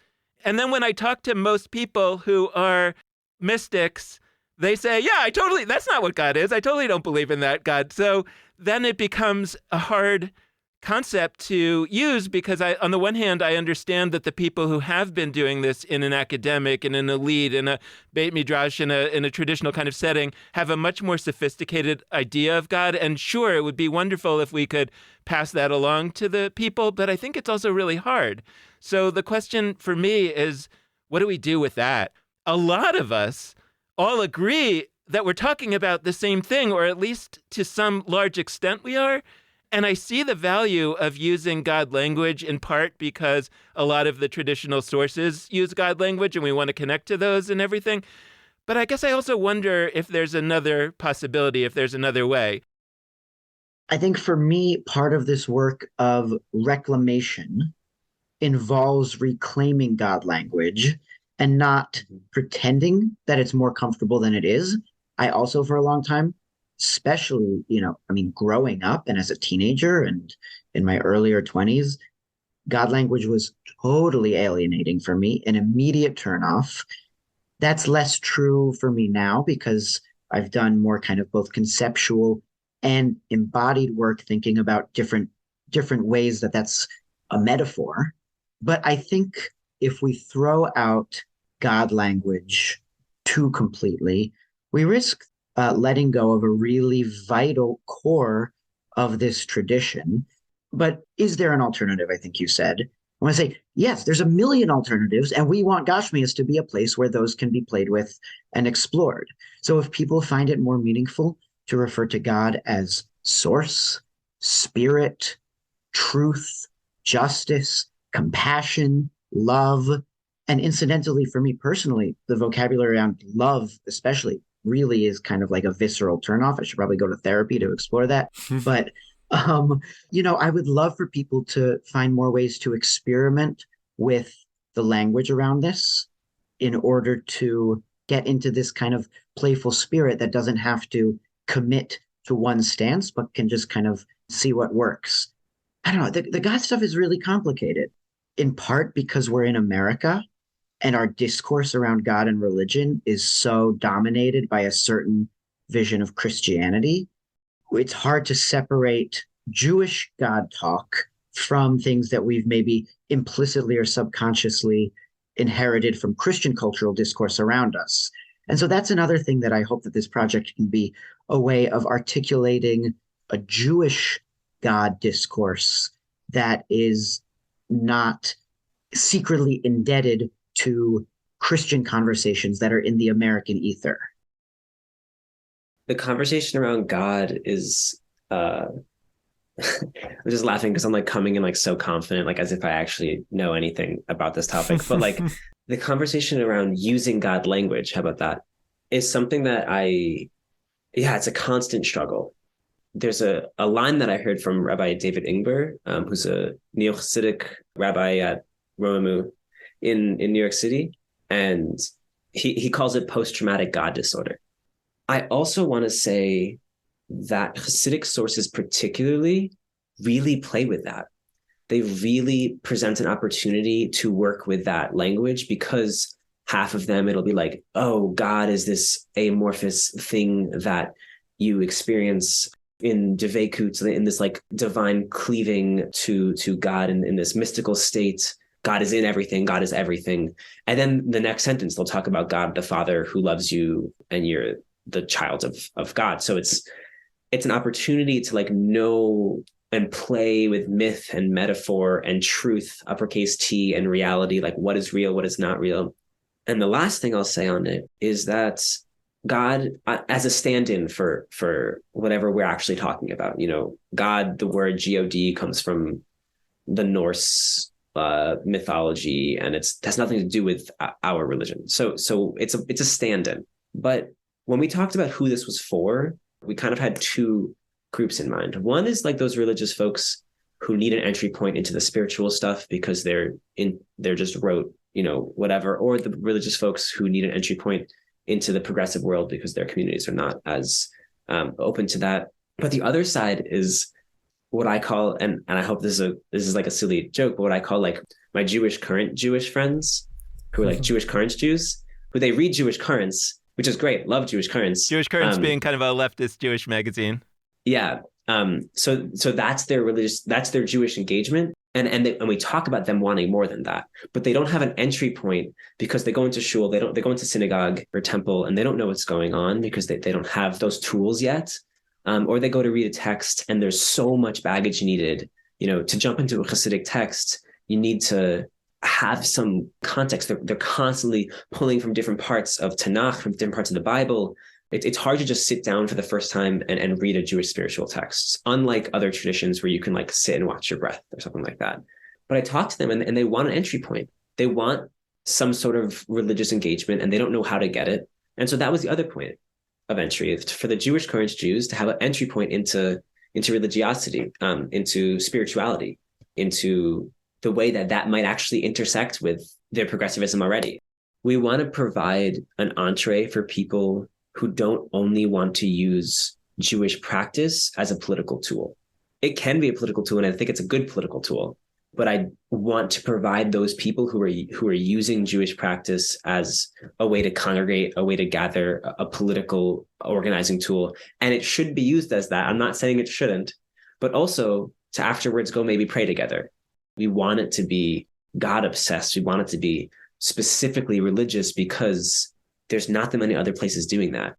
And then when I talk to most people who are mystics, they say, yeah, that's not what God is. I totally don't believe in that God. So then it becomes a hard concept to use because on the one hand, I understand that the people who have been doing this in an academic, in an elite, in a Beit Midrash, in a traditional kind of setting, have a much more sophisticated idea of God. And sure, it would be wonderful if we could pass that along to the people, but I think it's also really hard. So the question for me is, what do we do with that? A lot of us all agree that we're talking about the same thing, or at least to some large extent we are. And I see the value of using God language in part because a lot of the traditional sources use God language and we want to connect to those and everything. But I guess I also wonder if there's another possibility, if there's another way. I think for me, part of this work of reclamation involves reclaiming God language and not pretending that it's more comfortable than it is. I also, for a long time, especially, growing up and as a teenager and in my earlier 20s, God language was totally alienating for me, an immediate turnoff. That's less true for me now because I've done more kind of both conceptual and embodied work thinking about different ways that that's a metaphor. But I think if we throw out God language too completely, we risk letting go of a really vital core of this tradition. But is there an alternative? I think you said. I want to say, yes, there's a million alternatives, and we want Gashmias to be a place where those can be played with and explored. So if people find it more meaningful to refer to God as source, spirit, truth, justice, compassion, love, and incidentally, for me personally, the vocabulary around love, especially, really is kind of like a visceral turnoff. I should probably go to therapy to explore that. But, I would love for people to find more ways to experiment with the language around this in order to get into this kind of playful spirit that doesn't have to commit to one stance, but can just kind of see what works. I don't know. The God stuff is really complicated, in part because we're in America and our discourse around God and religion is so dominated by a certain vision of Christianity. It's hard to separate Jewish God talk from things that we've maybe implicitly or subconsciously inherited from Christian cultural discourse around us. And so that's another thing that I hope that this project can be a way of articulating a Jewish God discourse that is not secretly indebted to Christian conversations that are in the American ether. The conversation around God is, I'm just laughing because I'm like coming in like so confident, like as if I actually know anything about this topic. But like the conversation around using God language, how about that, is something that it's a constant struggle. There's a line that I heard from Rabbi David Ingber, who's a Neo-Hasidic rabbi at Romamu in New York City. And he calls it post-traumatic God disorder. I also want to say that Hasidic sources particularly really play with that. They really present an opportunity to work with that language because half of them, it'll be like, oh, God is this amorphous thing that you experience in Devekut, in this like divine cleaving to God in this mystical state. God is in everything. God is everything. And then the next sentence, they'll talk about God, the Father who loves you, and you're the child of God. So it's an opportunity to like know and play with myth and metaphor and truth, uppercase T, and reality, like what is real, what is not real. And the last thing I'll say on it is that God, as a stand-in for whatever we're actually talking about, God, the word God comes from the Norse mythology, and it has nothing to do with our religion. So it's a stand-in. But when we talked about who this was for, we kind of had two groups in mind. One is like those religious folks who need an entry point into the spiritual stuff because they're just rote, whatever, or the religious folks who need an entry point into the progressive world because their communities are not as open to that. But the other side is what I call, and I hope this is like a silly joke, but what I call like my current Jewish friends who are like Jewish currents Jews, who they read Jewish Currents, which is great. Love Jewish Currents. Jewish Currents being kind of a leftist Jewish magazine. Yeah. So that's their Jewish engagement. And we talk about them wanting more than that, but they don't have an entry point because they go into shul, they go into synagogue or temple, and they don't know what's going on because they don't have those tools yet. Or they go to read a text and there's so much baggage needed, to jump into a Hasidic text, you need to have some context. They're constantly pulling from different parts of Tanakh, from different parts of the Bible. It's hard to just sit down for the first time and read a Jewish spiritual text, unlike other traditions where you can like sit and watch your breath or something like that. But I talk to them and they want an entry point. They want some sort of religious engagement and they don't know how to get it. And so that was the other point of entry, for the Jewish current Jews to have an entry point into religiosity, into spirituality, into the way that might actually intersect with their progressivism already. We want to provide an entree for people who don't only want to use Jewish practice as a political tool. It can be a political tool, and I think it's a good political tool. But I want to provide those people who are using Jewish practice as a way to congregate, a way to gather, a political organizing tool. And it should be used as that. I'm not saying it shouldn't, but also to afterwards go maybe pray together. We want it to be God obsessed. We want it to be specifically religious because there's not that many other places doing that.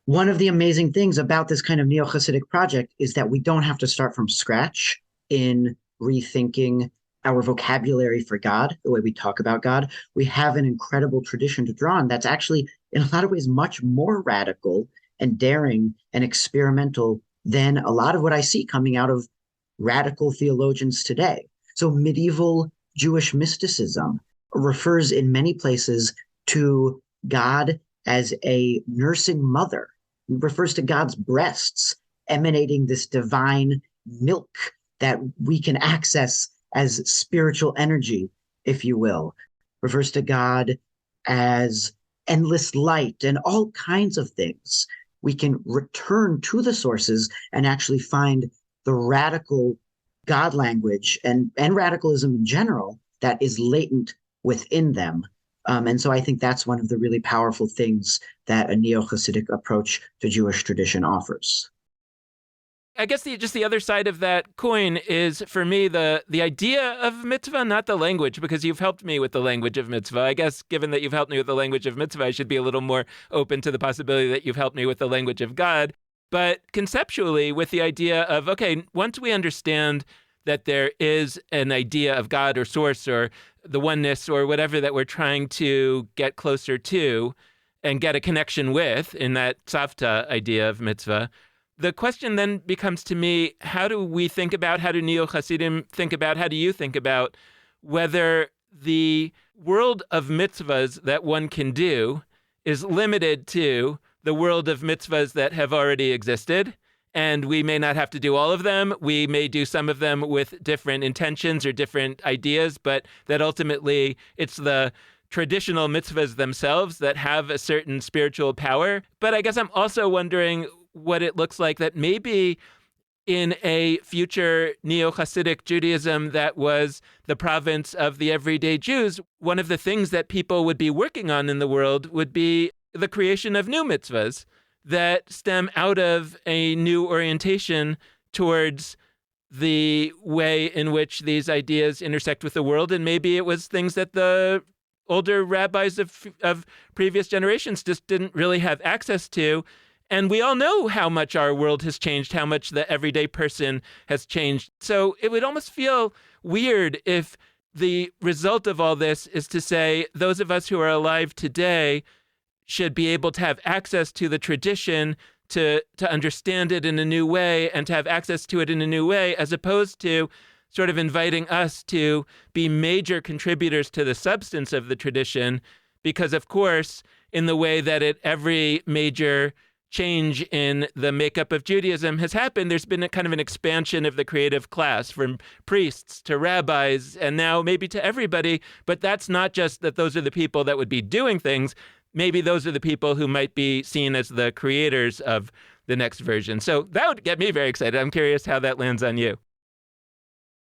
One of the amazing things about this kind of neo-Hasidic project is that we don't have to start from scratch in rethinking our vocabulary for God, the way we talk about God. We have an incredible tradition to draw on that's actually, in a lot of ways, much more radical and daring and experimental than a lot of what I see coming out of radical theologians today. So medieval Jewish mysticism refers in many places to God as a nursing mother. It refers to God's breasts emanating this divine milk that we can access as spiritual energy, if you will. Refers to God as endless light and all kinds of things. We can return to the sources and actually find the radical God language and radicalism in general that is latent within them. And so I think that's one of the really powerful things that a neo-Hasidic approach to Jewish tradition offers. I guess just the other side of that coin is, for me, the idea of mitzvah, not the language, because you've helped me with the language of mitzvah. I guess given that you've helped me with the language of mitzvah, I should be a little more open to the possibility that you've helped me with the language of God. But conceptually, with the idea of, okay, once we understand that there is an idea of God or source or the oneness or whatever that we're trying to get closer to and get a connection with in that tzavta idea of mitzvah, the question then becomes to me, how do we think about, how do Neo-Hasidim think about, how do you think about whether the world of mitzvahs that one can do is limited to the world of mitzvahs that have already existed? And we may not have to do all of them. We may do some of them with different intentions or different ideas, but that ultimately it's the traditional mitzvahs themselves that have a certain spiritual power. But I guess I'm also wondering what it looks like that maybe in a future neo-Hasidic Judaism that was the province of the everyday Jews, one of the things that people would be working on in the world would be the creation of new mitzvahs that stem out of a new orientation towards the way in which these ideas intersect with the world. And maybe it was things that the older rabbis of previous generations just didn't really have access to. And we all know how much our world has changed, how much the everyday person has changed. So it would almost feel weird if the result of all this is to say those of us who are alive today should be able to have access to the tradition, to understand it in a new way, and to have access to it in a new way, as opposed to sort of inviting us to be major contributors to the substance of the tradition. Because, of course, in the way that every major change in the makeup of Judaism has happened, there's been a kind of an expansion of the creative class from priests to rabbis and now maybe to everybody. But that's not just that those are the people that would be doing things. Maybe those are the people who might be seen as the creators of the next version. So that would get me very excited. I'm curious how that lands on you.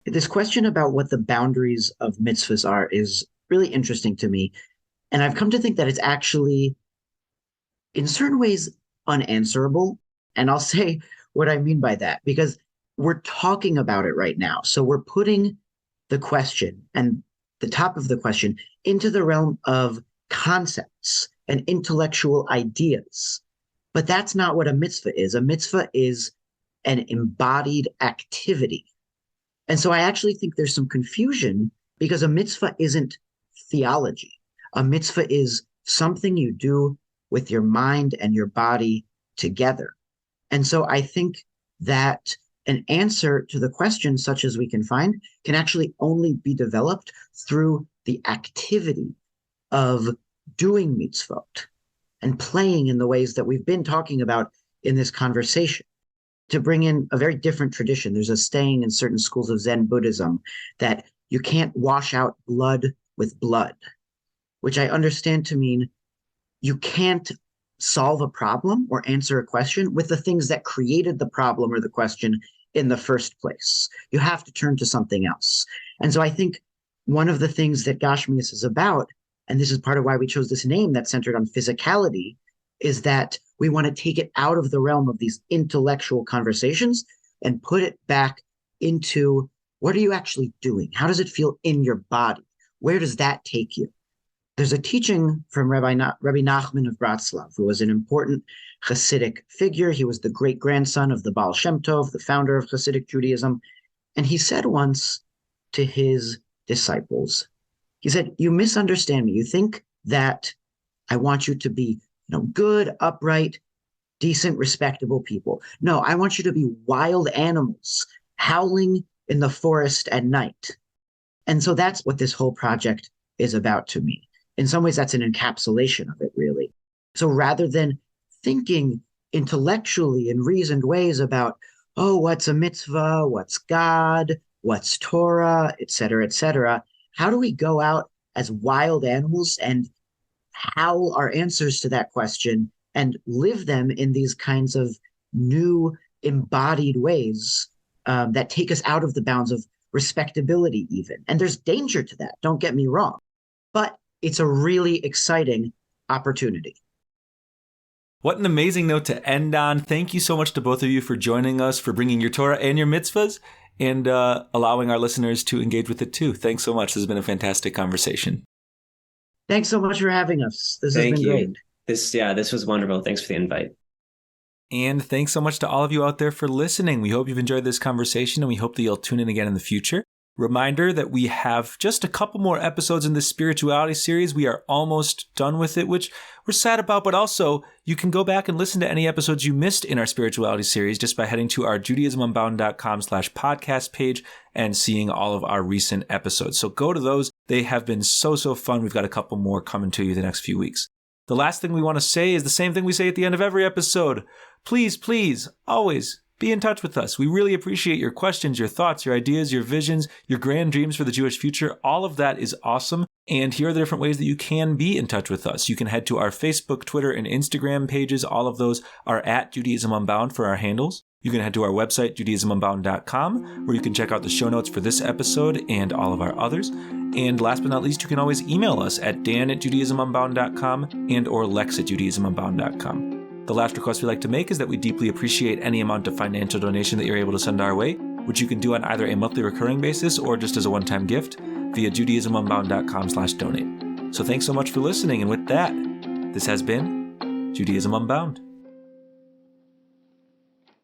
This question about what the boundaries of mitzvahs are is really interesting to me. And I've come to think that it's actually, in certain ways, unanswerable. And I'll say what I mean by that, because we're talking about it right now. So we're putting the question and the top of the question into the realm of concepts and intellectual ideas. But that's not what a mitzvah is. A mitzvah is an embodied activity. And so I actually think there's some confusion because a mitzvah isn't theology. A mitzvah is something you do with your mind and your body together. And so I think that an answer to the question, such as we can find, can actually only be developed through the activity of doing mitzvot and playing in the ways that we've been talking about in this conversation. To bring in a very different tradition, there's a saying in certain schools of Zen Buddhism that you can't wash out blood with blood, which I understand to mean you can't solve a problem or answer a question with the things that created the problem or the question in the first place. You have to turn to something else. And so I think one of the things that Gashmias is about, and this is part of why we chose this name that's centered on physicality, is that we want to take it out of the realm of these intellectual conversations and put it back into what are you actually doing? How does it feel in your body? Where does that take you? There's a teaching from Rabbi Nachman of Bratslav, who was an important Hasidic figure. He was the great-grandson of the Baal Shem Tov, the founder of Hasidic Judaism. And he said once to his disciples, he said, you misunderstand me. You think that I want you to be good, upright, decent, respectable people. No, I want you to be wild animals howling in the forest at night. And so that's what this whole project is about to me. In some ways, that's an encapsulation of it, really. So rather than thinking intellectually in reasoned ways about, what's a mitzvah, what's God, what's Torah, et cetera, how do we go out as wild animals and howl our answers to that question and live them in these kinds of new embodied ways that take us out of the bounds of respectability even. And there's danger to that, don't get me wrong. But it's a really exciting opportunity. What an amazing note to end on. Thank you so much to both of you for joining us, for bringing your Torah and your mitzvahs, and allowing our listeners to engage with it too. Thanks so much. This has been a fantastic conversation. Thanks so much for having us. This has been great. This was wonderful. Thanks for the invite. And thanks so much to all of you out there for listening. We hope you've enjoyed this conversation, and we hope that you'll tune in again in the future. Reminder that we have just a couple more episodes in this spirituality series. We are almost done with it, which we're sad about, but also you can go back and listen to any episodes you missed in our spirituality series just by heading to our judaismunbound.com/podcast page and seeing all of our recent episodes. So go to those. They have been so fun. We've got a couple more coming to you the next few weeks. The last thing we want to say is the same thing we say at the end of every episode. Please, always be in touch with us. We really appreciate your questions, your thoughts, your ideas, your visions, your grand dreams for the Jewish future. All of that is awesome. And here are the different ways that you can be in touch with us. You can head to our Facebook, Twitter, and Instagram pages. All of those are at Judaism Unbound for our handles. You can head to our website, judaismunbound.com, where you can check out the show notes for this episode and all of our others. And last but not least, you can always email us at dan@judaismunbound.com and or lex@judaismunbound.com. The last request we like to make is that we deeply appreciate any amount of financial donation that you're able to send our way, which you can do on either a monthly recurring basis or just as a one-time gift via judaismunbound.com/donate. So thanks so much for listening, and with that, this has been Judaism Unbound.